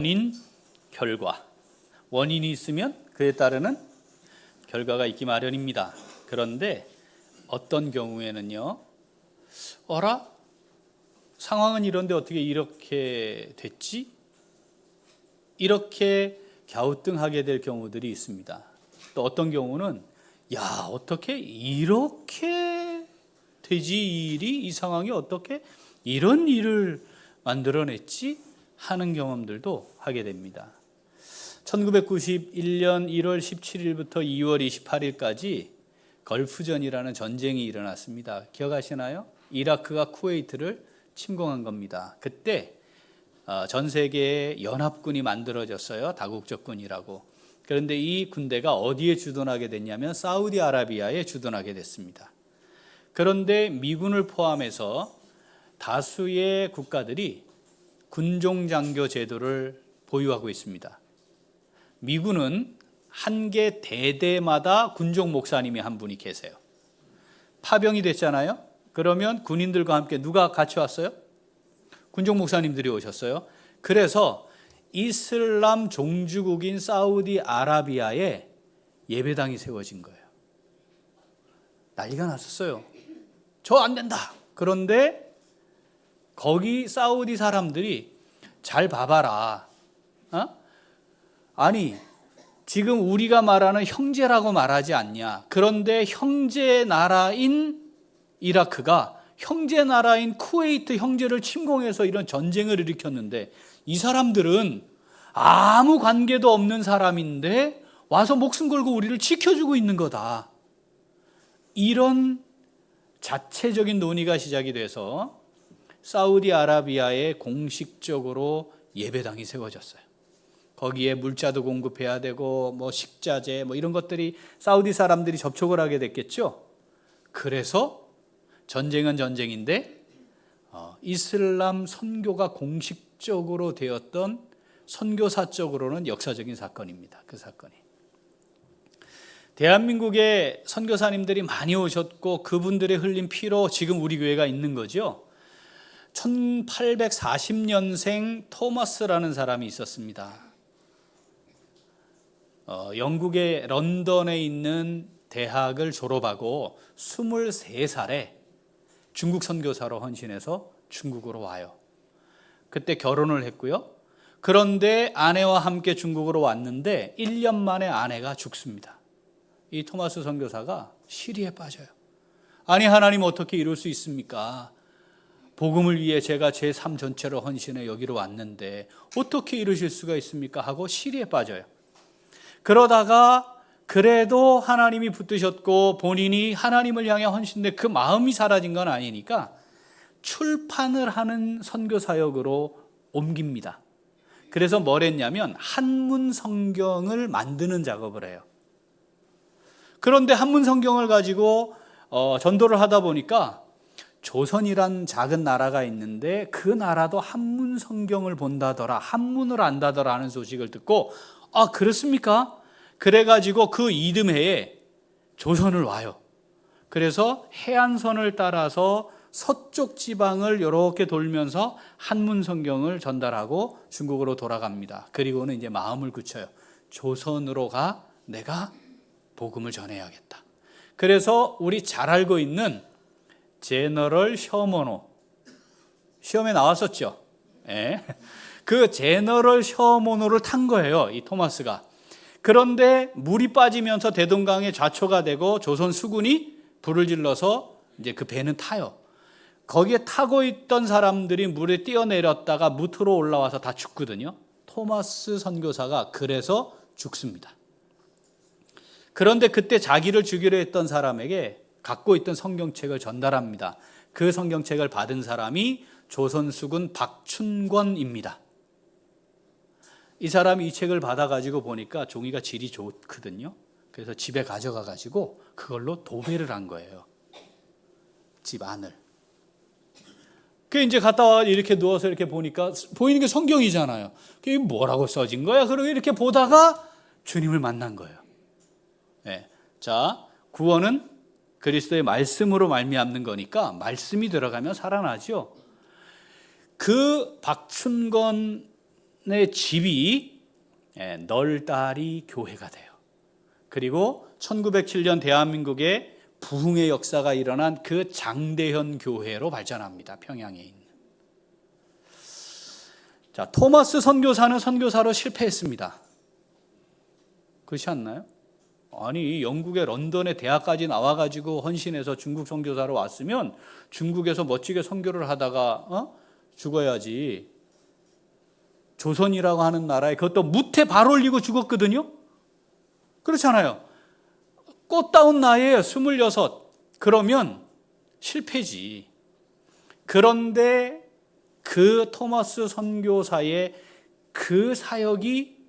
원인, 결과. 원인이 있으면 그에 따르는 결과가 있기 마련입니다. 그런데 어떤 경우에는요, 어라? 상황은 이런데 어떻게 이렇게 됐지? 이렇게 갸우뚱하게 될 경우들이 있습니다. 또 어떤 경우는 야, 어떻게 이렇게 되지? 이 일이, 이 상황이 어떻게 이런 일을 만들어냈지? 하는 경험들도 하게 됩니다. 1991년 1월 17일부터 2월 28일까지 걸프전이라는 전쟁이 일어났습니다. 기억하시나요? 이라크가 쿠웨이트를 침공한 겁니다. 그때 전 세계에 연합군이 만들어졌어요. 다국적군이라고. 그런데 이 군대가 어디에 주둔하게 됐냐면 사우디아라비아에 주둔하게 됐습니다. 그런데 미군을 포함해서 다수의 국가들이 군종장교 제도를 보유하고 있습니다. 미군은 한 개 대대마다 군종 목사님이 한 분이 계세요. 파병이 됐잖아요. 그러면 군인들과 함께 누가 같이 왔어요? 군종 목사님들이 오셨어요. 그래서 이슬람 종주국인 사우디아라비아에 예배당이 세워진 거예요. 난리가 났었어요. 저 안 된다. 그런데 거기 사우디 사람들이 잘 봐봐라. 아니, 지금 우리가 말하는 형제라고 말하지 않냐. 그런데 형제 나라인 이라크가 형제 나라인 쿠웨이트 형제를 침공해서 이런 전쟁을 일으켰는데 이 사람들은 아무 관계도 없는 사람인데 와서 목숨 걸고 우리를 지켜주고 있는 거다. 이런 자체적인 논의가 시작이 돼서 사우디아라비아에 공식적으로 예배당이 세워졌어요. 거기에 물자도 공급해야 되고 식자재 이런 것들이 사우디 사람들이 접촉을 하게 됐겠죠. 그래서 전쟁은 전쟁인데 이슬람 선교가 공식적으로 되었던 선교사적으로는 역사적인 사건입니다. 그 사건이. 대한민국에 선교사님들이 많이 오셨고 그분들의 흘린 피로 지금 우리 교회가 있는 거죠. 1840년생 토마스라는 사람이 있었습니다. 영국의 런던에 있는 대학을 졸업하고 23살에 중국 선교사로 헌신해서 중국으로 와요. 그때 결혼을 했고요. 그런데 아내와 함께 중국으로 왔는데 1년 만에 아내가 죽습니다. 이 토마스 선교사가 시리에 빠져요. 아니, 하나님 어떻게 이럴 수 있습니까? 복음을 위해 제가 제 삶 전체로 헌신해 여기로 왔는데 어떻게 이러실 수가 있습니까? 하고 시리에 빠져요. 그러다가 그래도 하나님이 붙드셨고 본인이 하나님을 향해 헌신된 그 마음이 사라진 건 아니니까 출판을 하는 선교 사역으로 옮깁니다. 그래서 뭘 했냐면 한문 성경을 만드는 작업을 해요. 그런데 한문 성경을 가지고 전도를 하다 보니까 조선이란 작은 나라가 있는데 그 나라도 한문 성경을 본다더라, 한문을 안다더라 하는 소식을 듣고 그렇습니까? 그래가지고 그 이듬해에 조선을 와요. 그래서 해안선을 따라서 서쪽 지방을 이렇게 돌면서 한문 성경을 전달하고 중국으로 돌아갑니다. 그리고는 이제 마음을 굳혀요. 조선으로 가, 내가 복음을 전해야겠다. 그래서 우리 잘 알고 있는 제너럴 셔먼호, 시험에 나왔었죠. 네. 그 제너럴 셔먼호를 탄 거예요, 이 토마스가. 그런데 물이 빠지면서 대동강에 좌초가 되고 조선 수군이 불을 질러서 이제 그 배는 타요. 거기에 타고 있던 사람들이 물에 뛰어내렸다가 무트로 올라와서 다 죽거든요. 토마스 선교사가 그래서 죽습니다. 그런데 그때 자기를 죽이려 했던 사람에게 갖고 있던 성경책을 전달합니다. 그 성경책을 받은 사람이 조선 수군 박춘권입니다. 이 사람이 이 책을 받아가지고 보니까 종이가 질이 좋거든요. 그래서 집에 가져가가지고 그걸로 도배를 한 거예요. 집 안을. 그 이제 갔다 와 이렇게 누워서 이렇게 보니까 보이는 게 성경이잖아요. 그게 뭐라고 써진 거야? 그러고 이렇게 보다가 주님을 만난 거예요. 네. 자, 구원은 그리스도의 말씀으로 말미암는 거니까 말씀이 들어가면 살아나죠. 그 박춘건 집이 널다리 교회가 돼요. 그리고 1907년 대한민국의 부흥의 역사가 일어난 그 장대현 교회로 발전합니다. 평양에 있는. 자, 토마스 선교사는 선교사로 실패했습니다. 그렇지 않나요? 아니, 영국의 런던의 대학까지 나와가지고 헌신해서 중국 선교사로 왔으면 중국에서 멋지게 선교를 하다가 죽어야지. 조선이라고 하는 나라에 그것도 무태 발 올리고 죽었거든요. 그렇잖아요. 꽃다운 나이에 26. 그러면 실패지. 그런데 그 토마스 선교사의 그 사역이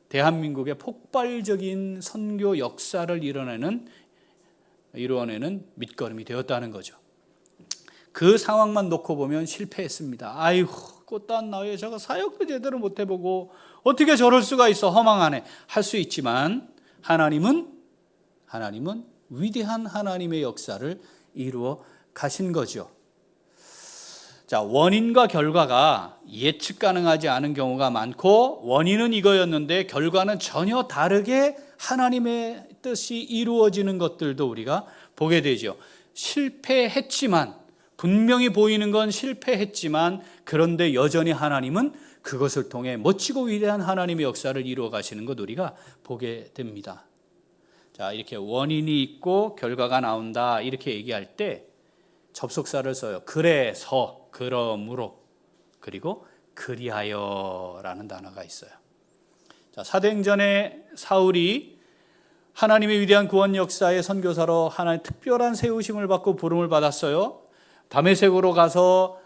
대한민국의 폭발적인 선교 역사를 이루어내는 밑거름이 되었다는 거죠. 그 상황만 놓고 보면 실패했습니다. 아이고, 꽃다운 나이에 저거 사역도 제대로 못 해보고 어떻게 저럴 수가 있어, 허망하네 할 수 있지만 하나님은 위대한 하나님의 역사를 이루어 가신 거죠. 자, 원인과 결과가 예측 가능하지 않은 경우가 많고, 원인은 이거였는데 결과는 전혀 다르게 하나님의 뜻이 이루어지는 것들도 우리가 보게 되죠. 실패했지만, 분명히 보이는 건 실패했지만, 그런데 여전히 하나님은 그것을 통해 멋지고 위대한 하나님의 역사를 이루어 가시는 것 우리가 보게 됩니다. 자, 이렇게 원인이 있고 결과가 나온다 이렇게 얘기할 때 접속사를 써요. 그래서, 그러므로, 그리고 그리하여라는 단어가 있어요. 자, 사도행전에 사울이 하나님의 위대한 구원 역사의 선교사로 하나님의 특별한 세우심을 받고 부름을 받았어요. 다메섹으로 가서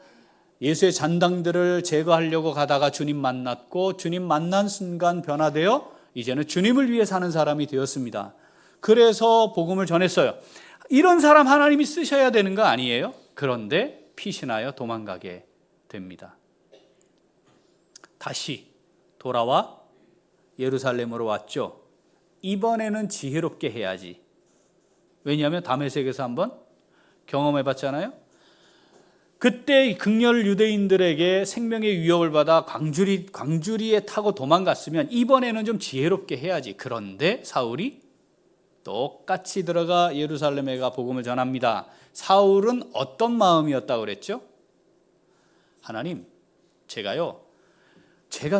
예수의 잔당들을 제거하려고 가다가 주님 만났고, 주님 만난 순간 변화되어 이제는 주님을 위해 사는 사람이 되었습니다. 그래서 복음을 전했어요. 이런 사람 하나님이 쓰셔야 되는 거 아니에요? 그런데 피신하여 도망가게 됩니다. 다시 돌아와 예루살렘으로 왔죠. 이번에는 지혜롭게 해야지. 왜냐하면 다메섹에서 한번 경험해 봤잖아요. 그때 극렬 유대인들에게 생명의 위협을 받아 광주리에 타고 도망갔으면 이번에는 좀 지혜롭게 해야지. 그런데 사울이 똑같이 들어가 예루살렘에 가 복음을 전합니다. 사울은 어떤 마음이었다고 그랬죠? 하나님, 제가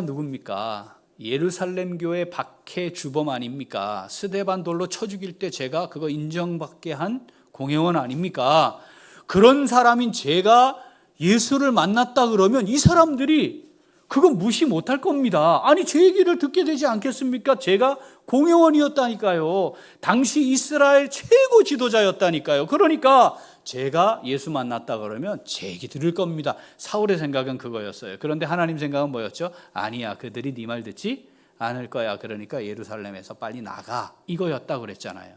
누굽니까? 예루살렘 교회 박해 주범 아닙니까? 스데반 돌로 쳐 죽일 때 제가 그거 인정받게 한 공회원 아닙니까? 그런 사람인 제가 예수를 만났다 그러면 이 사람들이 그거 무시 못할 겁니다. 아니, 제 얘기를 듣게 되지 않겠습니까? 제가 공회원이었다니까요. 당시 이스라엘 최고 지도자였다니까요. 그러니까 제가 예수 만났다 그러면 제 얘기 들을 겁니다. 사울의 생각은 그거였어요. 그런데 하나님 생각은 뭐였죠? 아니야, 그들이 네 말 듣지 않을 거야. 그러니까 예루살렘에서 빨리 나가. 이거였다고 그랬잖아요.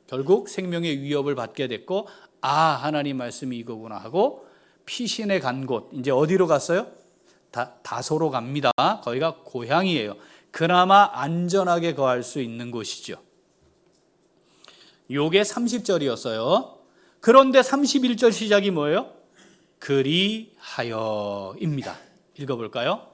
결국 생명의 위협을 받게 됐고, 하나님 말씀이 이거구나 하고 피신에 간 곳, 이제 어디로 갔어요? 다소로 갑니다. 거기가 고향이에요. 그나마 안전하게 거할 수 있는 곳이죠. 요게 30절이었어요. 그런데 31절 시작이 뭐예요? 그리하여입니다. 읽어볼까요?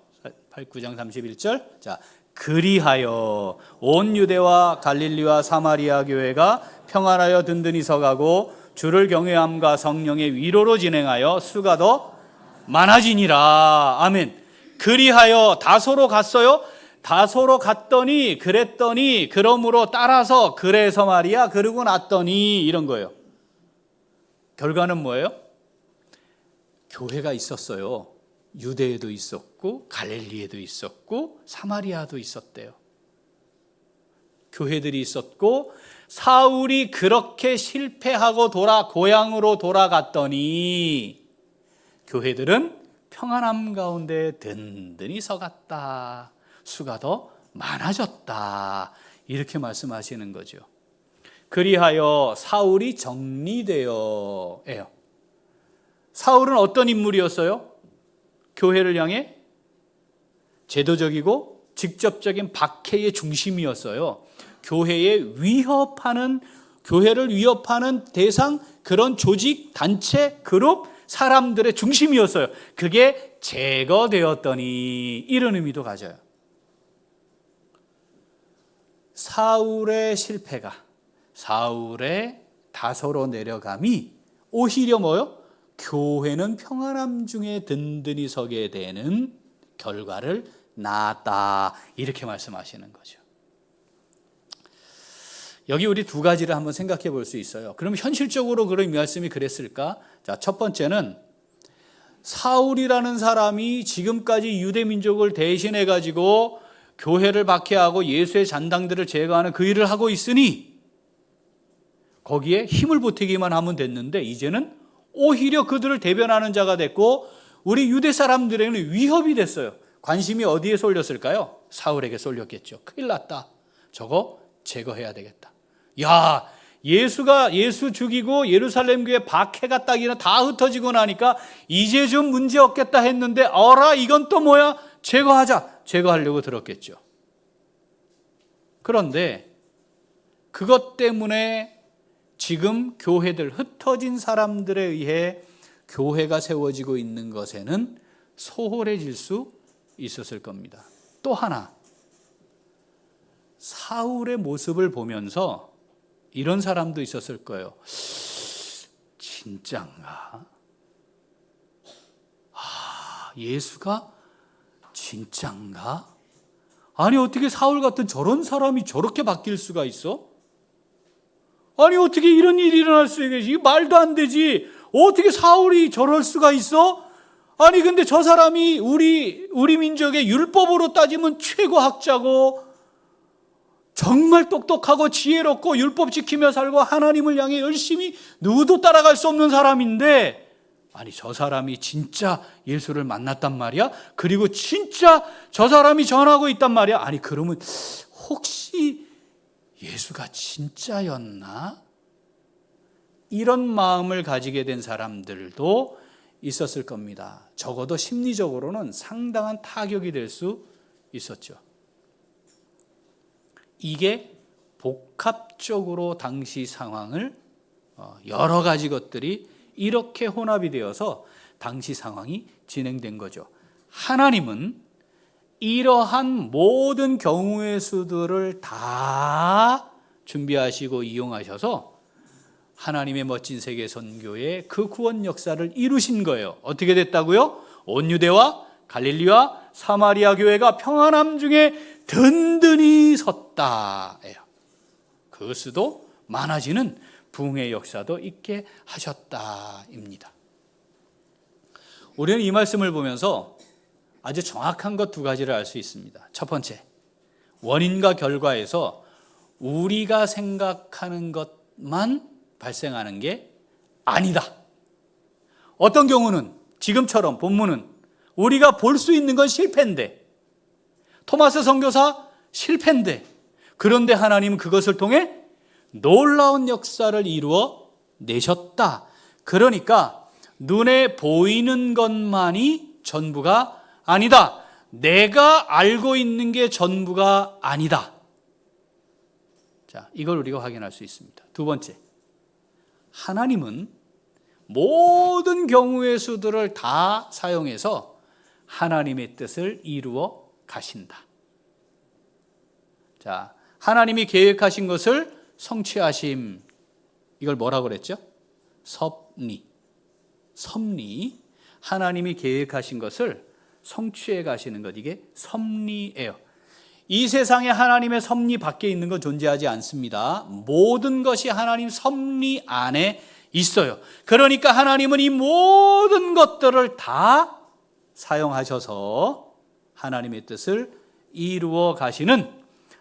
9장 31절. 자, 그리하여 온 유대와 갈릴리와 사마리아 교회가 평안하여 든든히 서가고 주를 경외함과 성령의 위로로 진행하여 수가 더 많아지니라. 아멘. 그리하여 다소로 갔어요. 다소로 갔더니 그랬더니 그러므로 따라서 그래서 말이야 그러고 났더니 이런 거예요. 결과는 뭐예요? 교회가 있었어요. 유대에도 있었고 갈릴리에도 있었고 사마리아도 있었대요. 교회들이 있었고 사울이 그렇게 실패하고 고향으로 돌아갔더니 교회들은 평안함 가운데 든든히 서갔다. 수가 더 많아졌다. 이렇게 말씀하시는 거죠. 그리하여 사울이 정리되어예요. 사울은 어떤 인물이었어요? 교회를 향해 제도적이고 직접적인 박해의 중심이었어요. 교회를 위협하는 대상, 그런 조직, 단체, 그룹, 사람들의 중심이었어요. 그게 제거되었더니 이런 의미도 가져요. 사울의 실패가, 사울의 다소로 내려감이 오히려 뭐요? 교회는 평안함 중에 든든히 서게 되는 결과를 낳았다, 이렇게 말씀하시는 거죠. 여기 우리 두 가지를 한번 생각해 볼 수 있어요. 그럼 현실적으로 그런 말씀이 그랬을까? 자, 첫 번째는 사울이라는 사람이 지금까지 유대 민족을 대신해 가지고 교회를 박해하고 예수의 잔당들을 제거하는 그 일을 하고 있으니 거기에 힘을 보태기만 하면 됐는데, 이제는 오히려 그들을 대변하는 자가 됐고 우리 유대 사람들에게는 위협이 됐어요. 관심이 어디에 쏠렸을까요? 사울에게 쏠렸겠죠. 큰일 났다, 저거 제거해야 되겠다. 야, 예수 죽이고 예루살렘 교회 박해가 딱이나 다 흩어지고 나니까 이제 좀 문제 없겠다 했는데, 어라, 이건 또 뭐야? 제거하자. 제거하려고 들었겠죠. 그런데 그것 때문에 지금 교회들, 흩어진 사람들에 의해 교회가 세워지고 있는 것에는 소홀해질 수 있었을 겁니다. 또 하나, 사울의 모습을 보면서 이런 사람도 있었을 거예요. 진짠가? 예수가 진짠가? 아니, 어떻게 사울 같은 저런 사람이 저렇게 바뀔 수가 있어? 아니, 어떻게 이런 일이 일어날 수 있겠지? 말도 안 되지. 어떻게 사울이 저럴 수가 있어? 아니, 근데 저 사람이 우리 민족의 율법으로 따지면 최고 학자고 정말 똑똑하고 지혜롭고 율법 지키며 살고 하나님을 향해 열심히 누구도 따라갈 수 없는 사람인데, 아니, 저 사람이 진짜 예수를 만났단 말이야? 그리고 진짜 저 사람이 전하고 있단 말이야? 아니, 그러면 혹시 예수가 진짜였나? 이런 마음을 가지게 된 사람들도 있었을 겁니다. 적어도 심리적으로는 상당한 타격이 될 수 있었죠. 이게 복합적으로 당시 상황을 여러 가지 것들이 이렇게 혼합이 되어서 당시 상황이 진행된 거죠. 하나님은 이러한 모든 경우의 수들을 다 준비하시고 이용하셔서 하나님의 멋진 세계 선교의 그 구원 역사를 이루신 거예요. 어떻게 됐다고요? 온 유대와 갈릴리와 사마리아 교회가 평안함 중에 든든히 섰다예요. 그 수도 많아지는 부흥의 역사도 있게 하셨다입니다. 우리는 이 말씀을 보면서 아주 정확한 것 두 가지를 알 수 있습니다. 첫 번째, 원인과 결과에서 우리가 생각하는 것만 발생하는 게 아니다. 어떤 경우는 지금처럼 본문은 우리가 볼 수 있는 건 실패인데, 토마스 선교사 실패인데, 그런데 하나님은 그것을 통해 놀라운 역사를 이루어 내셨다. 그러니까 눈에 보이는 것만이 전부가 아니다. 내가 알고 있는 게 전부가 아니다. 자, 이걸 우리가 확인할 수 있습니다. 두 번째, 하나님은 모든 경우의 수들을 다 사용해서 하나님의 뜻을 이루어 가신다. 자, 하나님이 계획하신 것을 성취하심, 이걸 뭐라고 그랬죠? 섭리. 하나님이 계획하신 것을 성취해 가시는 것, 이게 섭리예요. 이 세상에 하나님의 섭리 밖에 있는 건 존재하지 않습니다. 모든 것이 하나님 섭리 안에 있어요. 그러니까 하나님은 이 모든 것들을 다 사용하셔서 하나님의 뜻을 이루어 가시는,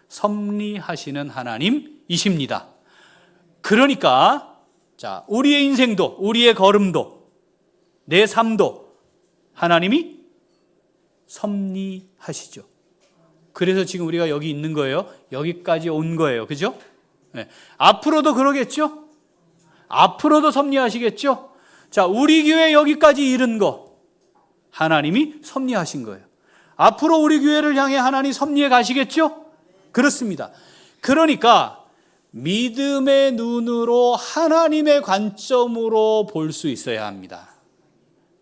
섭리하시는 하나님이십니다. 그러니까 자, 우리의 인생도, 우리의 걸음도, 내 삶도 하나님이 섭리하시죠. 그래서 지금 우리가 여기 있는 거예요. 여기까지 온 거예요. 그죠? 네. 앞으로도 그러겠죠? 앞으로도 섭리하시겠죠? 자, 우리 교회 여기까지 이른 거 하나님이 섭리하신 거예요. 앞으로 우리 교회를 향해 하나님 섭리해 가시겠죠? 그렇습니다. 그러니까 믿음의 눈으로 하나님의 관점으로 볼 수 있어야 합니다.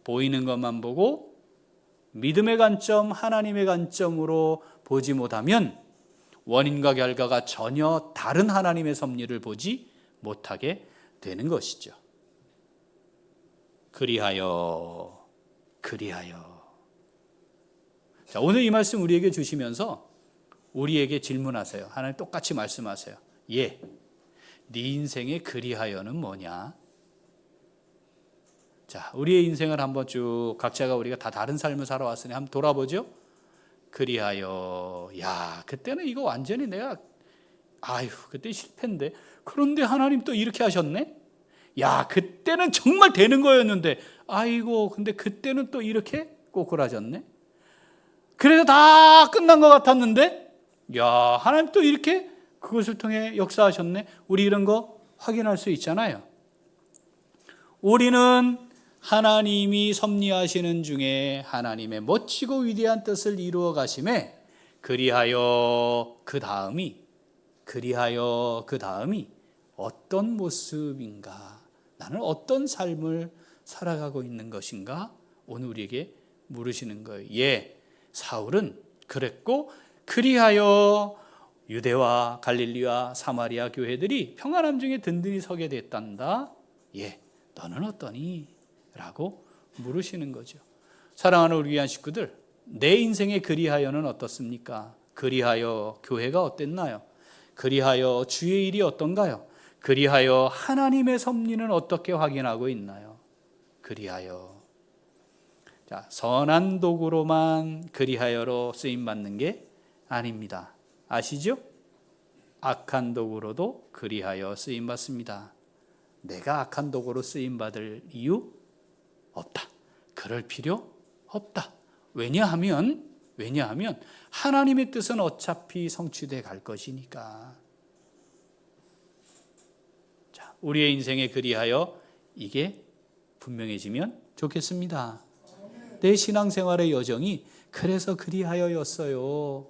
보이는 것만 보고 믿음의 관점, 하나님의 관점으로 보지 못하면 원인과 결과가 전혀 다른 하나님의 섭리를 보지 못하게 되는 것이죠. 그리하여. 자, 오늘 이 말씀 우리에게 주시면서 우리에게 질문하세요. 하나님 똑같이 말씀하세요. 네 인생의 그리하여는 뭐냐? 자, 우리의 인생을 한번 쭉 각자가 우리가 다 다른 삶을 살아왔으니 한번 돌아보죠. 그리하여, 그때는 이거 완전히 내가 그때 실패인데, 그런데 하나님 또 이렇게 하셨네? 그때는 정말 되는 거였는데, 근데 그때는 또 이렇게 꼬꾸라졌네? 그래서 다 끝난 것 같았는데, 하나님 또 이렇게 그것을 통해 역사하셨네? 우리 이런 거 확인할 수 있잖아요. 우리는 하나님이 섭리하시는 중에 하나님의 멋지고 위대한 뜻을 이루어 가심에 그리하여 그 다음이 어떤 모습인가, 나는 어떤 삶을 살아가고 있는 것인가, 오늘 우리에게 물으시는 거예요. 사울은 그랬고, 그리하여 유대와 갈릴리와 사마리아 교회들이 평안함 중에 든든히 서게 됐단다. 너는 어떠니? 라고 물으시는 거죠. 사랑하는 우리 귀한 식구들, 내 인생의 그리하여는 어떻습니까? 그리하여 교회가 어땠나요? 그리하여 주의 일이 어떤가요? 그리하여 하나님의 섭리는 어떻게 확인하고 있나요? 그리하여. 자, 선한 도구로만 그리하여로 쓰임받는 게 아닙니다. 아시죠? 악한 도구로도 그리하여 쓰임받습니다. 내가 악한 도구로 쓰임받을 이유 없다. 그럴 필요 없다. 왜냐하면 하나님의 뜻은 어차피 성취돼 갈 것이니까. 자, 우리의 인생에 그리하여 이게 분명해지면 좋겠습니다. 내 신앙생활의 여정이 그래서 그리하여였어요.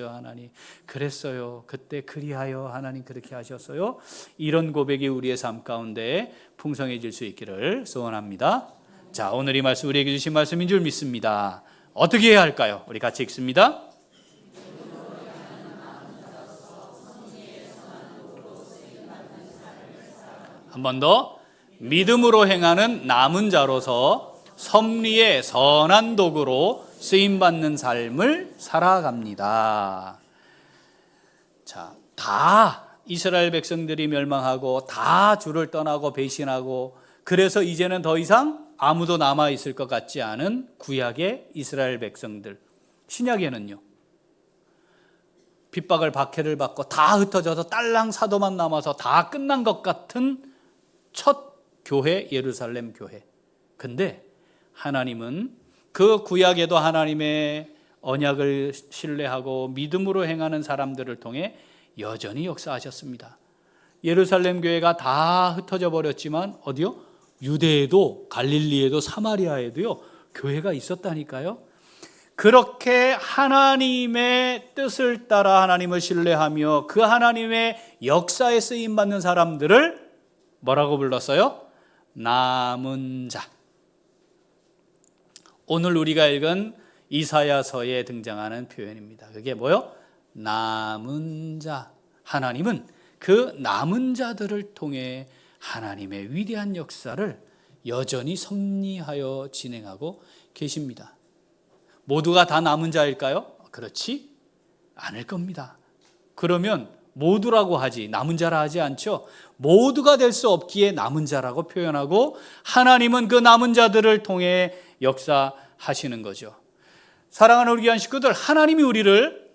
하나님. 그랬어요. 그때 그리하여 하나님 그렇게 하셨어요. 이런 고백이 우리의 삶 가운데 풍성해질 수 있기를 소원합니다. 자, 오늘 이 말씀 우리에게 주신 말씀인 줄 믿습니다. 어떻게 해야 할까요? 우리 같이 읽습니다. 한 번 더. 믿음으로 행하는 남은 자로서 섭리의 선한 도구로 쓰임받는 삶을 살아갑니다. 자, 다 이스라엘 백성들이 멸망하고 다 주를 떠나고 배신하고, 그래서 이제는 더 이상 아무도 남아있을 것 같지 않은 구약의 이스라엘 백성들, 신약에는요 핍박을 박해를 받고 다 흩어져서 딸랑 사도만 남아서 다 끝난 것 같은 첫 교회, 예루살렘 교회. 근데 하나님은 그 구약에도 하나님의 언약을 신뢰하고 믿음으로 행하는 사람들을 통해 여전히 역사하셨습니다. 예루살렘 교회가 다 흩어져 버렸지만 어디요? 유대에도 갈릴리에도 사마리아에도요 교회가 있었다니까요. 그렇게 하나님의 뜻을 따라 하나님을 신뢰하며 그 하나님의 역사에 쓰임받는 사람들을 뭐라고 불렀어요? 남은 자. 오늘 우리가 읽은 이사야서에 등장하는 표현입니다. 그게 뭐요? 남은 자. 하나님은 그 남은 자들을 통해 하나님의 위대한 역사를 여전히 섭리하여 진행하고 계십니다. 모두가 다 남은 자일까요? 그렇지 않을 겁니다. 그러면 모두라고 하지 남은 자라 하지 않죠. 모두가 될 수 없기에 남은 자라고 표현하고, 하나님은 그 남은 자들을 통해 역사하시는 거죠. 사랑하는 우리 귀한 식구들, 하나님이 우리를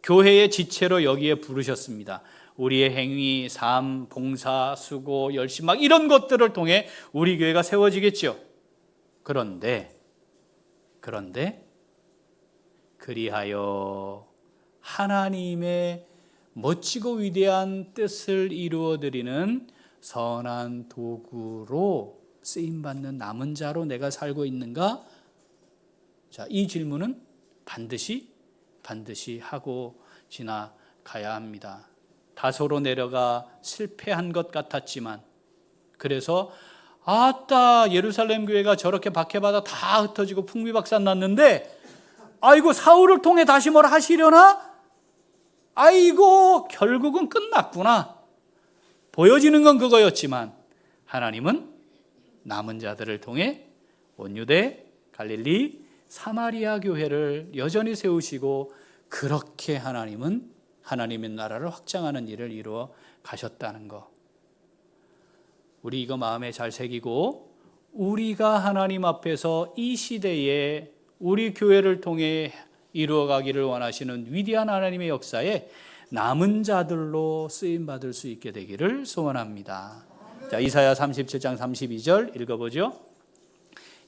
교회의 지체로 여기에 부르셨습니다. 우리의 행위, 삶, 봉사, 수고, 열심 막 이런 것들을 통해 우리 교회가 세워지겠죠. 그런데 그리하여 하나님의 멋지고 위대한 뜻을 이루어드리는 선한 도구로 쓰임받는 남은 자로 내가 살고 있는가? 자, 이 질문은 반드시 하고 지나가야 합니다. 다소로 내려가 실패한 것 같았지만, 그래서 아따, 예루살렘 교회가 저렇게 박해받아 다 흩어지고 풍비박산 났는데, 아이고, 사울을 통해 다시 뭘 하시려나? 아이고, 결국은 끝났구나. 보여지는 건 그거였지만 하나님은 남은 자들을 통해 온 유대, 갈릴리, 사마리아 교회를 여전히 세우시고, 그렇게 하나님은 하나님의 나라를 확장하는 일을 이루어 가셨다는 거, 우리 이거 마음에 잘 새기고, 우리가 하나님 앞에서 이 시대에 우리 교회를 통해 이루어가기를 원하시는 위대한 하나님의 역사에 남은 자들로 쓰임받을 수 있게 되기를 소원합니다. 자, 이사야 37장 32절 읽어보죠.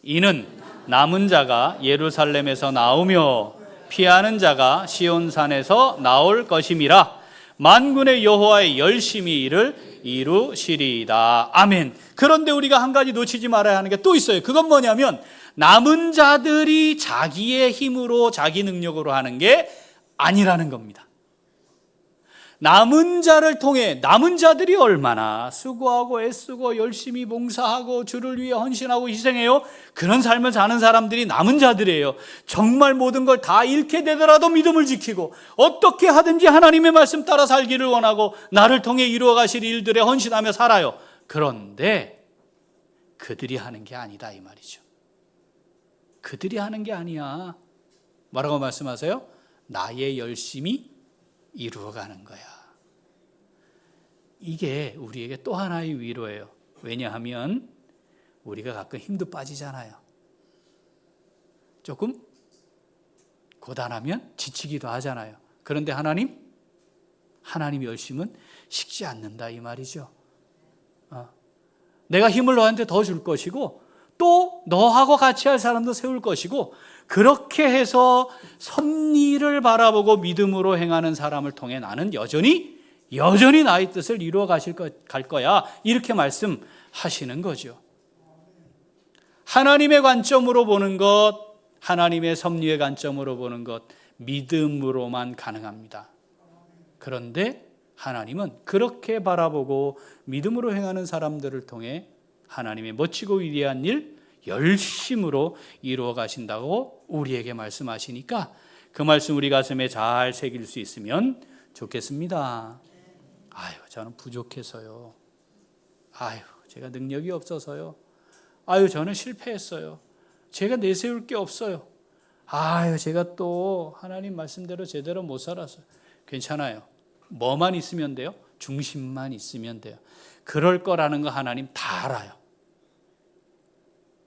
이는 남은 자가 예루살렘에서 나오며 피하는 자가 시온산에서 나올 것임이라. 만군의 여호와의 열심히 이를 이루시리이다. 아멘. 그런데 우리가 한 가지 놓치지 말아야 하는 게 또 있어요. 그건 뭐냐면, 남은 자들이 자기의 힘으로 자기 능력으로 하는 게 아니라는 겁니다. 남은 자를 통해, 남은 자들이 얼마나 수고하고 애쓰고 열심히 봉사하고 주를 위해 헌신하고 희생해요. 그런 삶을 사는 사람들이 남은 자들이에요. 정말 모든 걸 다 잃게 되더라도 믿음을 지키고 어떻게 하든지 하나님의 말씀 따라 살기를 원하고 나를 통해 이루어 가실 일들에 헌신하며 살아요. 그런데 그들이 하는 게 아니다 이 말이죠. 그들이 하는 게 아니야. 뭐라고 말씀하세요? 나의 열심이 이루어가는 거야. 이게 우리에게 또 하나의 위로예요. 왜냐하면 우리가 가끔 힘도 빠지잖아요. 조금 고단하면 지치기도 하잖아요. 그런데 하나님 열심은 식지 않는다 이 말이죠. 내가 힘을 너한테 더 줄 것이고, 또 너하고 같이 할 사람도 세울 것이고, 그렇게 해서 섭리를 바라보고 믿음으로 행하는 사람을 통해 나는 여전히 나의 뜻을 이루어 갈 거야. 이렇게 말씀하시는 거죠. 하나님의 관점으로 보는 것, 하나님의 섭리의 관점으로 보는 것, 믿음으로만 가능합니다. 그런데 하나님은 그렇게 바라보고 믿음으로 행하는 사람들을 통해 하나님의 멋지고 위대한 일 열심으로 이루어 가신다고 우리에게 말씀하시니까, 그 말씀 우리 가슴에 잘 새길 수 있으면 좋겠습니다. 아유, 저는 부족해서요. 아유, 제가 능력이 없어서요. 아유, 저는 실패했어요. 제가 내세울 게 없어요. 아유, 제가 또 하나님 말씀대로 제대로 못 살았어요. 괜찮아요. 뭐만 있으면 돼요? 중심만 있으면 돼요. 그럴 거라는 거 하나님 다 알아요.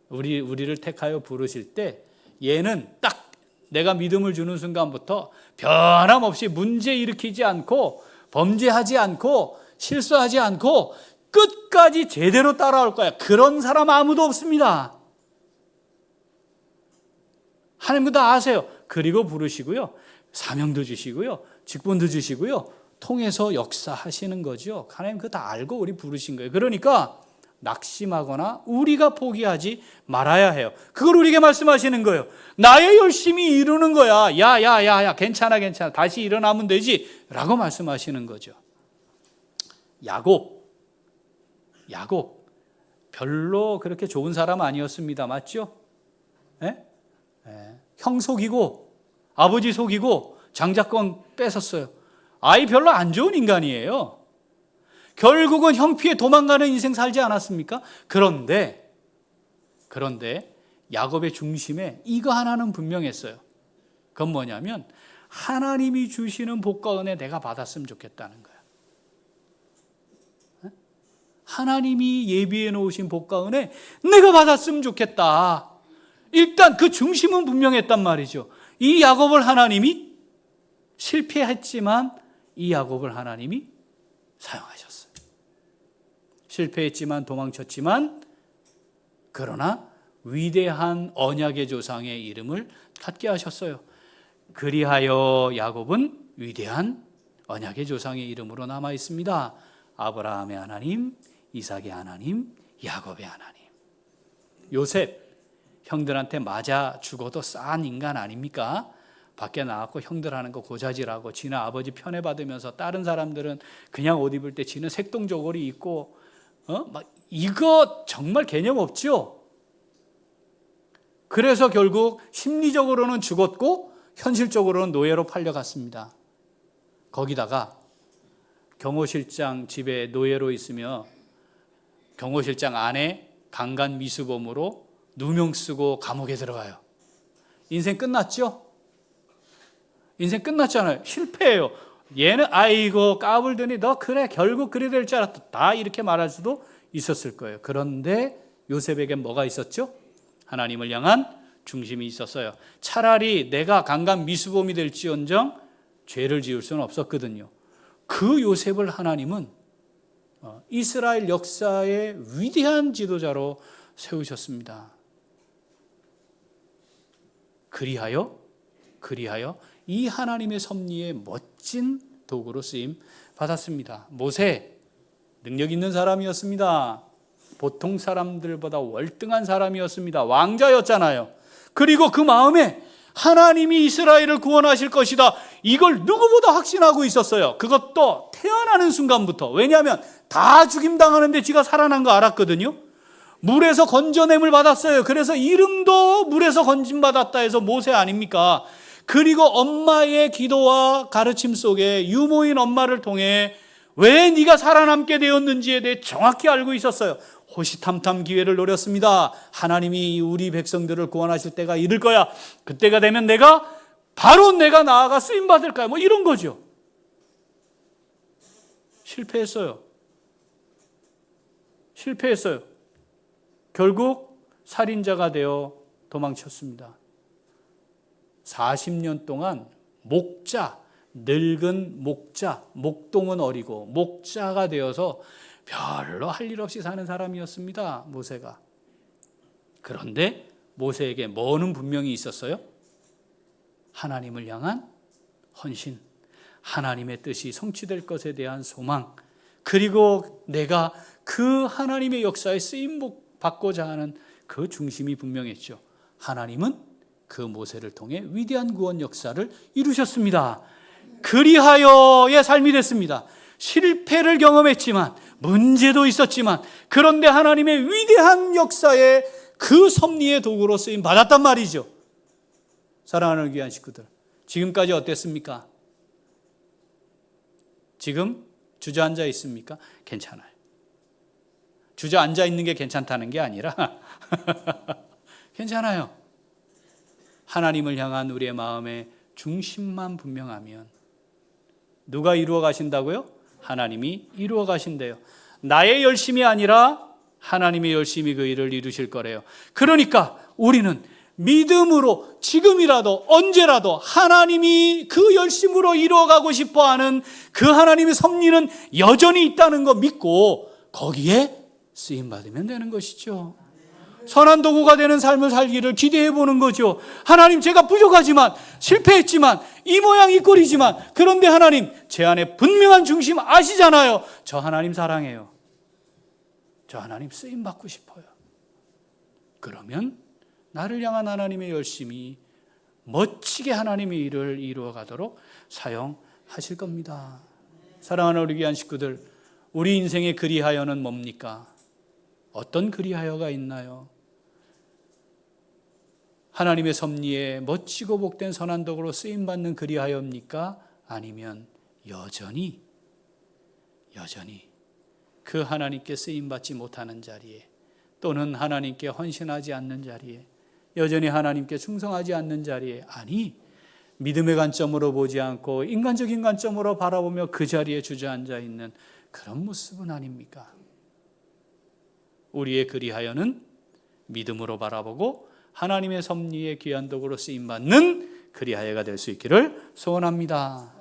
우리를 택하여 부르실 때 얘는 딱 내가 믿음을 주는 순간부터 변함없이 문제 일으키지 않고 범죄하지 않고 실수하지 않고 끝까지 제대로 따라올 거야. 그런 사람 아무도 없습니다. 하나님도 다 아세요. 그리고 부르시고요. 사명도 주시고요. 직분도 주시고요. 통해서 역사하시는 거죠. 하나님 그거 다 알고 우리 부르신 거예요. 그러니까 낙심하거나 우리가 포기하지 말아야 해요. 그걸 우리에게 말씀하시는 거예요. 나의 열심히 이루는 거야. 야, 괜찮아. 다시 일어나면 되지. 라고 말씀하시는 거죠. 야곱 별로 그렇게 좋은 사람 아니었습니다. 맞죠? 형 속이고 아버지 속이고 장자권 뺏었어요. 아이 별로 안 좋은 인간이에요. 결국은 형 피해 도망가는 인생 살지 않았습니까? 그런데 야곱의 중심에 이거 하나는 분명했어요. 그건 뭐냐면 하나님이 주시는 복과 은혜 내가 받았으면 좋겠다는 거야. 하나님이 예비해 놓으신 복과 은혜 내가 받았으면 좋겠다. 일단 그 중심은 분명했단 말이죠. 이 야곱을 하나님이 실패했지만 이 야곱을 하나님이 사용하셨어요. 실패했지만 도망쳤지만 그러나 위대한 언약의 조상의 이름을 갖게 하셨어요. 그리하여 야곱은 위대한 언약의 조상의 이름으로 남아 있습니다. 아브라함의 하나님, 이삭의 하나님, 야곱의 하나님. 요셉 형들한테 맞아 죽어도 싼 인간 아닙니까? 밖에 나왔고 형들 하는 거 고자질하고 지는 아버지 편애받으면서 다른 사람들은 그냥 옷 입을 때 지는 색동저고리 입고 막 이거 정말 개념 없죠? 그래서 결국 심리적으로는 죽었고 현실적으로는 노예로 팔려갔습니다. 거기다가 경호실장 집에 노예로 있으며 경호실장 아내 강간 미수범으로 누명 쓰고 감옥에 들어가요. 인생 끝났죠? 인생 끝났잖아요. 실패해요. 얘는 아이고 까불더니 너 그래 결국 그래 될 줄 알았다. 다 이렇게 말할 수도 있었을 거예요. 그런데 요셉에겐 뭐가 있었죠? 하나님을 향한 중심이 있었어요. 차라리 내가 강간 미수범이 될지언정 죄를 지을 수는 없었거든요. 그 요셉을 하나님은 이스라엘 역사의 위대한 지도자로 세우셨습니다. 그리하여 이 하나님의 섭리의 멋진 도구로 쓰임 받았습니다. 모세 능력 있는 사람이었습니다. 보통 사람들보다 월등한 사람이었습니다. 왕자였잖아요. 그리고 그 마음에 하나님이 이스라엘을 구원하실 것이다. 이걸 누구보다 확신하고 있었어요. 그것도 태어나는 순간부터. 왜냐하면 다 죽임당하는데 지가 살아난 거 알았거든요. 물에서 건져냄을 받았어요. 그래서 이름도 물에서 건짐받았다 해서 모세 아닙니까? 그리고 엄마의 기도와 가르침 속에 유모인 엄마를 통해 왜 네가 살아남게 되었는지에 대해 정확히 알고 있었어요. 호시탐탐 기회를 노렸습니다. 하나님이 우리 백성들을 구원하실 때가 이를 거야. 그때가 되면 바로 내가 나아가 쓰임받을 거야. 뭐 이런 거죠. 실패했어요. 결국 살인자가 되어 도망쳤습니다. 40년 동안 늙은 목자, 목동은 어리고 목자가 되어서 별로 할 일 없이 사는 사람이었습니다. 모세가. 그런데 모세에게 뭐는 분명히 있었어요? 하나님을 향한 헌신, 하나님의 뜻이 성취될 것에 대한 소망, 그리고 내가 그 하나님의 역사에 쓰임 받고자 하는 그 중심이 분명했죠. 하나님은 그 모세를 통해 위대한 구원 역사를 이루셨습니다. 그리하여의 삶이 됐습니다. 실패를 경험했지만 문제도 있었지만 그런데 하나님의 위대한 역사에 그 섭리의 도구로 쓰임 받았단 말이죠. 사랑하는 귀한 식구들, 지금까지 어땠습니까? 지금 주저앉아 있습니까? 괜찮아요. 주저앉아 있는 게 괜찮다는 게 아니라 괜찮아요. 하나님을 향한 우리의 마음의 중심만 분명하면 누가 이루어 가신다고요? 하나님이 이루어 가신대요. 나의 열심이 아니라 하나님의 열심이 그 일을 이루실 거래요. 그러니까 우리는 믿음으로 지금이라도 언제라도 하나님이 그 열심으로 이루어가고 싶어하는 그 하나님의 섭리는 여전히 있다는 거 믿고 거기에 쓰임받으면 되는 것이죠. 선한 도구가 되는 삶을 살기를 기대해 보는 거죠. 하나님, 제가 부족하지만 실패했지만 이 모양 이 꼴이지만 그런데 하나님, 제 안에 분명한 중심 아시잖아요. 저 하나님 사랑해요. 저 하나님 쓰임받고 싶어요. 그러면 나를 향한 하나님의 열심이 멋지게 하나님의 일을 이루어 가도록 사용하실 겁니다. 사랑하는 우리 귀한 식구들, 우리 인생의 그리하여는 뭡니까? 어떤 그리하여가 있나요? 하나님의 섭리에 멋지고 복된 선한 덕으로 쓰임받는 그리하여입니까? 아니면 여전히 그 하나님께 쓰임받지 못하는 자리에, 또는 하나님께 헌신하지 않는 자리에, 여전히 하나님께 충성하지 않는 자리에, 아니 믿음의 관점으로 보지 않고 인간적인 관점으로 바라보며 그 자리에 주저앉아 있는 그런 모습은 아닙니까? 우리의 그리하여는 믿음으로 바라보고 하나님의 섭리의 귀한 덕으로 쓰임받는 그리하여가 될 수 있기를 소원합니다.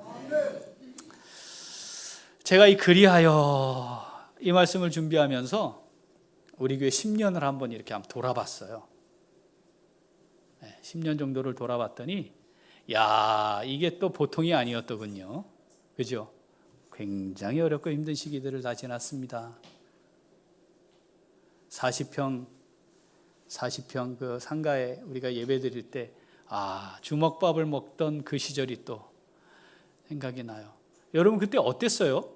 제가 이 그리하여 이 말씀을 준비하면서 우리 교회 10년을 한번 이렇게 한번 돌아봤어요. 10년 정도를 돌아봤더니 이게 또 보통이 아니었더군요. 그죠? 굉장히 어렵고 힘든 시기들을 다 지났습니다. 40평 그 상가에 우리가 예배 드릴 때 주먹밥을 먹던 그 시절이 또 생각이 나요. 여러분 그때 어땠어요?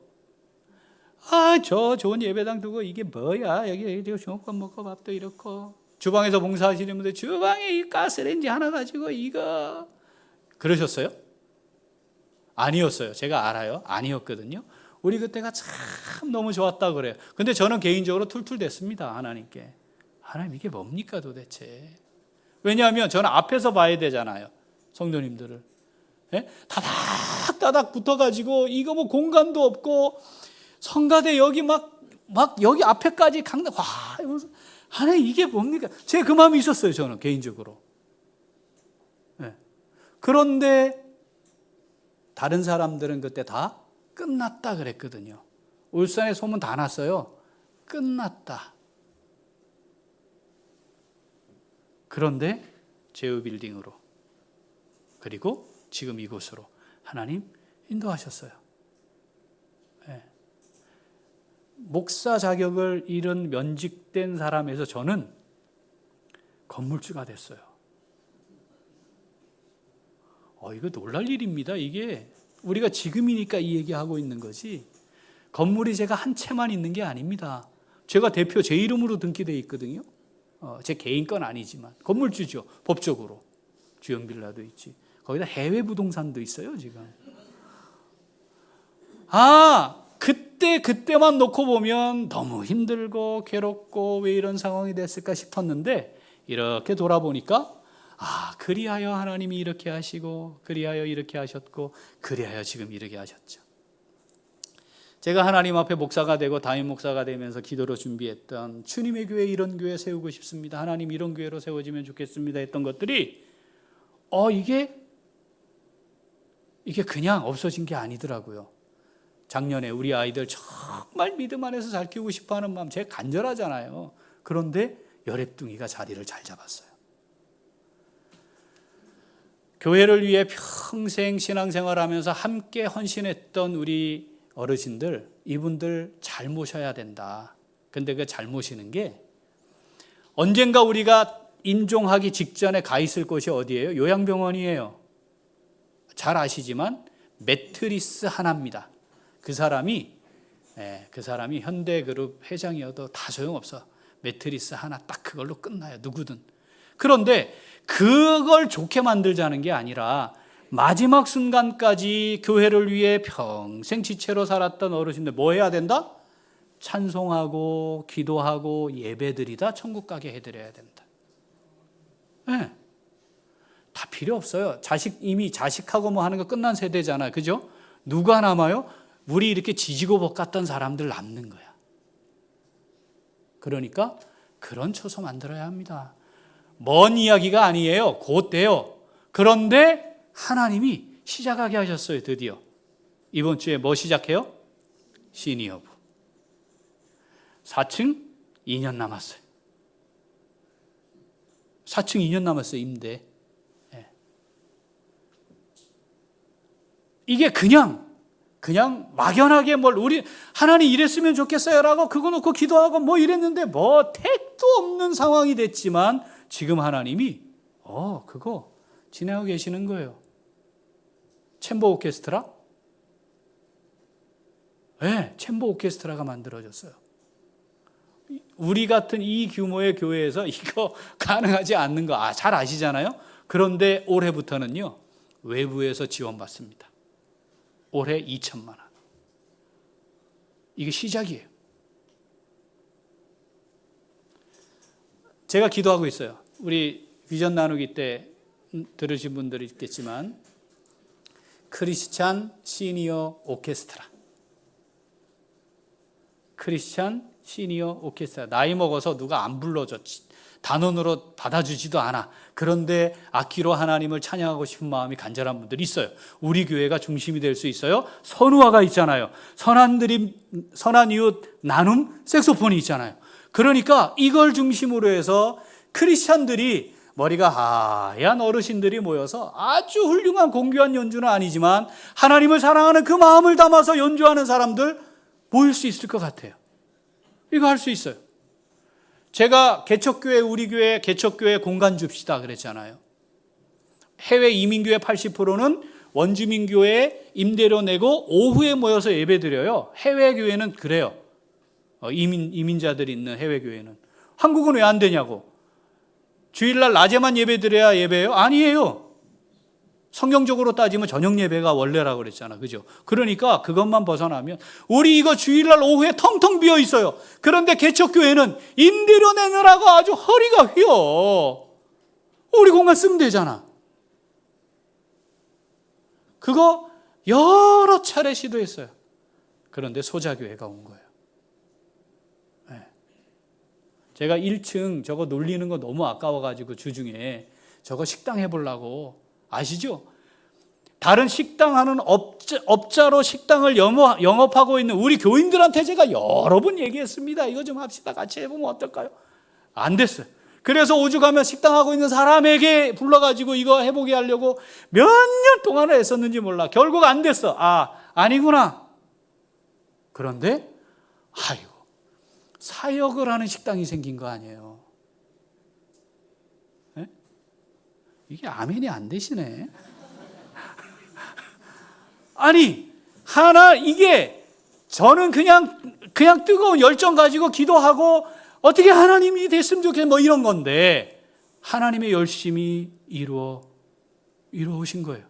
저 좋은 예배당 두고 이게 뭐야? 여기 중국밥 먹고 밥도 이렇고. 주방에서 봉사하시는 분들 주방에 이 가스레인지 하나 가지고 이거. 그러셨어요? 아니었어요. 제가 알아요. 아니었거든요. 우리 그때가 참 너무 좋았다 그래요. 근데 저는 개인적으로 툴툴댔습니다. 하나님께. 하나님 이게 뭡니까 도대체? 왜냐하면 저는 앞에서 봐야 되잖아요. 성도님들을. 예? 다닥다닥 붙어가지고 이거 뭐 공간도 없고 성가대 여기 막 여기 앞에까지 강당 와 하나님 이게 뭡니까? 제 그 마음이 있었어요. 저는 개인적으로. 예. 그런데 다른 사람들은 그때 다 끝났다 그랬거든요. 울산에 소문 다 났어요. 끝났다. 그런데 제우빌딩으로 그리고 지금 이곳으로 하나님 인도하셨어요. 네. 목사 자격을 잃은 면직된 사람에서 저는 건물주가 됐어요. 이거 놀랄 일입니다. 이게 우리가 지금이니까 이 얘기하고 있는 거지 건물이 제가 한 채만 있는 게 아닙니다. 제가 대표 제 이름으로 등기되어 있거든요. 제 개인 건 아니지만 건물주죠. 법적으로. 주영빌라도 있지. 거기다 해외 부동산도 있어요 지금. 그때만 놓고 보면 너무 힘들고 괴롭고 왜 이런 상황이 됐을까 싶었는데 이렇게 돌아보니까 그리하여 하나님이 이렇게 하시고 그리하여 이렇게 하셨고 그리하여 지금 이렇게 하셨죠. 제가 하나님 앞에 목사가 되고 담임 목사가 되면서 기도로 준비했던 주님의 교회 이런 교회 세우고 싶습니다. 하나님 이런 교회로 세워지면 좋겠습니다 했던 것들이 이게 그냥 없어진 게 아니더라고요. 작년에 우리 아이들 정말 믿음 안에서 잘 키우고 싶어하는 마음 제가 간절하잖아요. 그런데 열애뚱이가 자리를 잘 잡았어요. 교회를 위해 평생 신앙생활하면서 함께 헌신했던 우리 어르신들, 이분들 잘 모셔야 된다. 근데 그 잘 모시는 게 언젠가 우리가 임종하기 직전에 가 있을 곳이 어디예요? 요양병원이에요. 잘 아시지만 매트리스 하나입니다. 그 사람이 현대그룹 회장이어도 다 소용없어. 매트리스 하나 딱 그걸로 끝나요. 누구든. 그런데 그걸 좋게 만들자는 게 아니라 마지막 순간까지 교회를 위해 평생 지체로 살았던 어르신들 뭐 해야 된다? 찬송하고 기도하고 예배드리다 천국 가게 해드려야 된다. 네. 다 필요 없어요. 이미 자식하고 뭐 하는 거 끝난 세대잖아요. 그죠? 누가 남아요? 우리 이렇게 지지고 볶았던 사람들 남는 거야. 그러니까 그런 처소 만들어야 합니다. 먼 이야기가 아니에요. 곧 돼요. 그런데 하나님이 시작하게 하셨어요. 드디어. 이번 주에 뭐 시작해요? 시니어부. 4층 2년 남았어요. 4층 2년 남았어요. 임대. 네. 이게 그냥 막연하게 우리 하나님 이랬으면 좋겠어요라고 그거 놓고 기도하고 뭐 이랬는데 뭐 택도 없는 상황이 됐지만 지금 하나님이 그거 진행하고 계시는 거예요. 챔버 오케스트라? 네, 챔버 오케스트라가 만들어졌어요. 우리 같은 이 규모의 교회에서 이거 가능하지 않는 거 잘 아시잖아요. 그런데 올해부터는요 외부에서 지원받습니다. 올해 2천만 원. 이게 시작이에요. 제가 기도하고 있어요. 우리 비전 나누기 때 들으신 분들이 있겠지만 크리스찬 시니어 오케스트라. 크리스찬 시니어 오케스트라. 나이 먹어서 누가 안 불러줘. 단원으로 받아주지도 않아. 그런데 악기로 하나님을 찬양하고 싶은 마음이 간절한 분들이 있어요. 우리 교회가 중심이 될 수 있어요. 선우화가 있잖아요. 선한 이웃 나눔 색소폰이 있잖아요. 그러니까 이걸 중심으로 해서 크리스찬들이 머리가 하얀 어르신들이 모여서 아주 훌륭한 공교한 연주는 아니지만 하나님을 사랑하는 그 마음을 담아서 연주하는 사람들 모일 수 있을 것 같아요. 이거 할 수 있어요. 제가 개척교회 우리 교회 개척교회 공간 줍시다 그랬잖아요. 해외 이민교회 80%는 원주민 교회에 임대료 내고 오후에 모여서 예배드려요. 해외 교회는 그래요. 이민자들이 있는 해외 교회는. 한국은 왜 안 되냐고. 주일날 낮에만 예배드려야 예배예요? 아니에요. 성경적으로 따지면 저녁 예배가 원래라고 그랬잖아. 그죠? 그러니까 그것만 벗어나면 우리 이거 주일날 오후에 텅텅 비어 있어요. 그런데 개척교회는 임대료 내느라고 아주 허리가 휘어. 우리 공간 쓰면 되잖아. 그거 여러 차례 시도했어요. 그런데 소자교회가 온 거예요. 네. 제가 1층 저거 놀리는 거 너무 아까워가지고 주중에 저거 식당 해보려고, 아시죠? 다른 식당 하는 업자로 식당을 영업하고 있는 우리 교인들한테 제가 여러 번 얘기했습니다. 이거 좀 합시다. 같이 해보면 어떨까요? 안 됐어요. 그래서 오죽하면 식당하고 있는 사람에게 불러가지고 이거 해보게 하려고 몇 년 동안을 애썼는지 몰라. 결국 안 됐어. 아니구나. 그런데 아이고, 사역을 하는 식당이 생긴 거 아니에요. 네? 이게 아멘이 안 되시네. 아니, 이게 저는 그냥 뜨거운 열정 가지고 기도하고 어떻게 하나님이 됐으면 좋겠어 뭐 이런 건데, 하나님의 열심히 이루어 오신 거예요.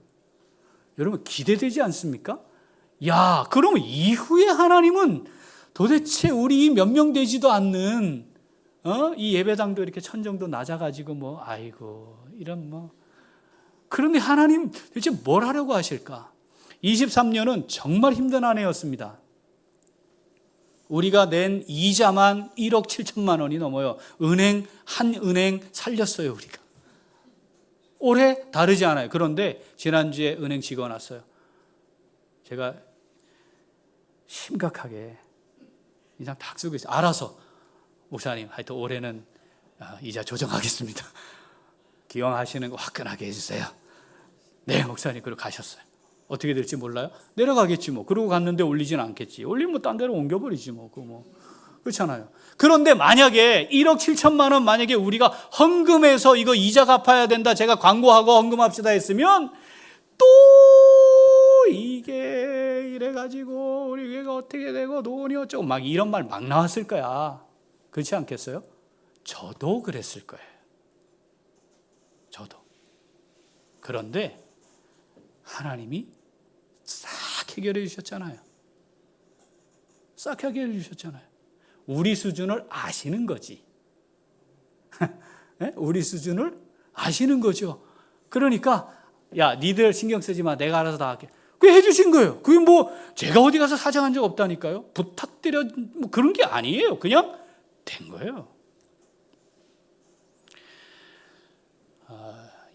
여러분 기대되지 않습니까? 야, 그러면 이후에 하나님은 도대체 우리 몇 명 되지도 않는 이 예배당도 이렇게 천정도 낮아가지고 아이고 이런 그런데 하나님 도대체 뭘 하려고 하실까? 23년은 정말 힘든 한 해였습니다. 우리가 낸 이자만 1억 7천만 원이 넘어요. 한 은행 살렸어요, 우리가. 올해 다르지 않아요. 그런데 지난주에 은행 직원 왔어요. 제가 심각하게 인상 탁 쓰고 있어요. 알아서 목사님, 하여튼 올해는 이자 조정하겠습니다. 기왕하시는 거 화끈하게 해주세요. 네, 목사님. 그리고 가셨어요. 어떻게 될지 몰라요? 내려가겠지 뭐. 그러고 갔는데 올리진 않겠지. 올리면 딴 데로 옮겨버리지 뭐. 그렇잖아요. 그런데 만약에 1억 7천만 원 만약에 우리가 헌금해서 이거 이자 갚아야 된다, 제가 광고하고 헌금합시다 했으면 또 이게 이래가지고 우리 교회가 어떻게 되고 돈이 어쩌고 막 이런 말 막 나왔을 거야. 그렇지 않겠어요? 저도 그랬을 거예요. 저도. 그런데 하나님이 싹 해결해 주셨잖아요. 싹 해결해 주셨잖아요. 우리 수준을 아시는 거지. 네? 우리 수준을 아시는 거죠. 그러니까 야, 니들 신경 쓰지 마. 내가 알아서 다 할게. 그게 해주신 거예요. 그게 제가 어디 가서 사정한 적 없다니까요. 부탁드려 그런 게 아니에요. 그냥 된 거예요.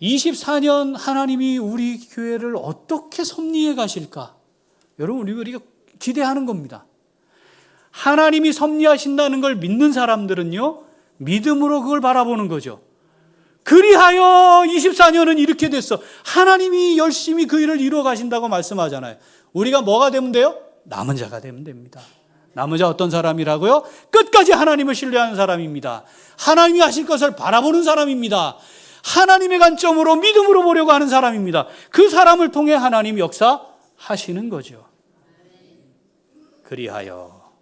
24년 하나님이 우리 교회를 어떻게 섭리해 가실까? 여러분, 우리가 기대하는 겁니다. 하나님이 섭리하신다는 걸 믿는 사람들은요, 믿음으로 그걸 바라보는 거죠. 그리하여 24년은 이렇게 됐어. 하나님이 열심히 그 일을 이루어 가신다고 말씀하잖아요. 우리가 뭐가 되면 돼요? 남은 자가 되면 됩니다. 남은 자 어떤 사람이라고요? 끝까지 하나님을 신뢰하는 사람입니다. 하나님이 하실 것을 바라보는 사람입니다. 하나님의 관점으로 믿음으로 보려고 하는 사람입니다. 그 사람을 통해 하나님 역사하시는 거죠. 그리하여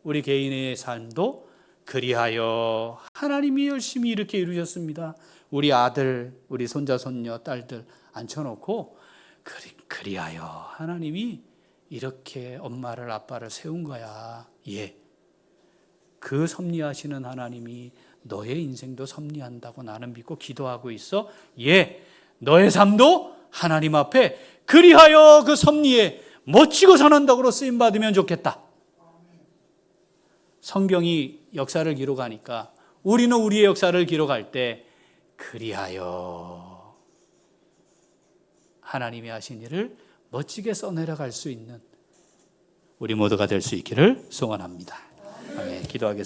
우리 개인의 삶도 그리하여 하나님이 열심히 이렇게 이루셨습니다. 우리 아들, 우리 손자, 손녀, 딸들 앉혀놓고 그리하여 하나님이 이렇게 엄마를 아빠를 세운 거야. 예. 그 섭리하시는 하나님이 너의 인생도 섭리한다고 나는 믿고 기도하고 있어. 예. 너의 삶도 하나님 앞에 그리하여 그 섭리에 멋지고 선한다고로 쓰임받으면 좋겠다. 성경이 역사를 기록하니까 우리는 우리의 역사를 기록할 때 그리하여 하나님이 하신 일을 멋지게 써내려갈 수 있는 우리 모두가 될 수 있기를 소원합니다. 아멘. 기도하겠습니다.